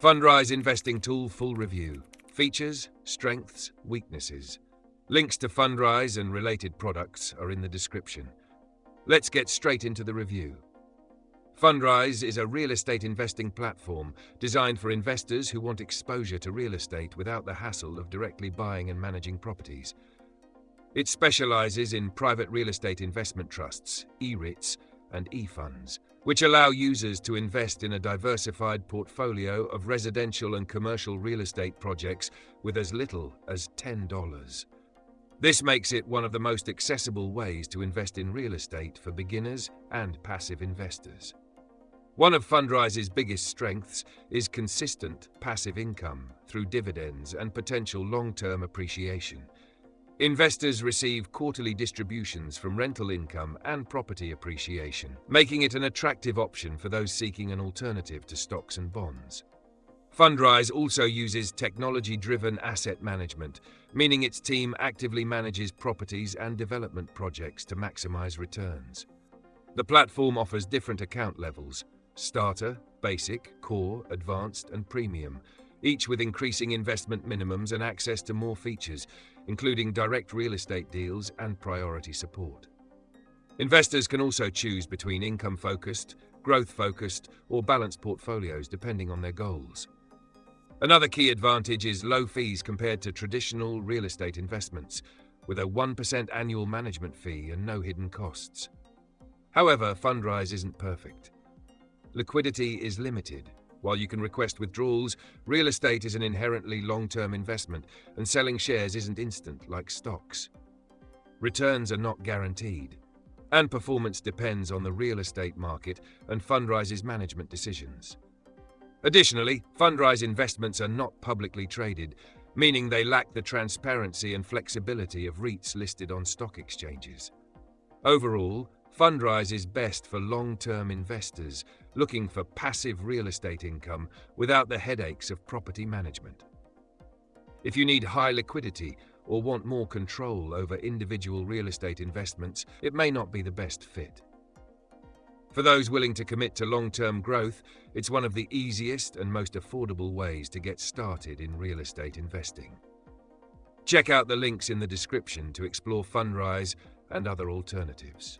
Fundrise Investing Tool Full Review. Features, Strengths, Weaknesses. Links to Fundrise and related products are in the description. Let's get straight into the review. Fundrise is a real estate investing platform designed for investors who want exposure to real estate without the hassle of directly buying and managing properties. It specializes in private real estate investment trusts, e-REITs, and e-funds, which allow users to invest in a diversified portfolio of residential and commercial real estate projects with as little as $10. This makes it one of the most accessible ways to invest in real estate for beginners and passive investors. One of Fundrise's biggest strengths is consistent passive income through dividends and potential long-term appreciation. Investors receive quarterly distributions from rental income and property appreciation, making it an attractive option for those seeking an alternative to stocks and bonds. Fundrise also uses technology-driven asset management, meaning its team actively manages properties and development projects to maximize returns. The platform offers different account levels: starter, basic, core, advanced, and premium, each with increasing investment minimums and access to more features, including direct real estate deals and priority support. Investors can also choose between income-focused, growth-focused, or balanced portfolios depending on their goals. Another key advantage is low fees compared to traditional real estate investments, with a 1% annual management fee and no hidden costs. However, Fundrise isn't perfect. Liquidity is limited. While you can request withdrawals, real estate is an inherently long-term investment, and selling shares isn't instant like stocks. Returns are not guaranteed, and performance depends on the real estate market and Fundrise's management decisions. Additionally, Fundrise investments are not publicly traded, meaning they lack the transparency and flexibility of REITs listed on stock exchanges. Overall, Fundrise is best for long-term investors looking for passive real estate income without the headaches of property management. If you need high liquidity or want more control over individual real estate investments, it may not be the best fit. For those willing to commit to long-term growth, it's one of the easiest and most affordable ways to get started in real estate investing. Check out the links in the description to explore Fundrise and other alternatives.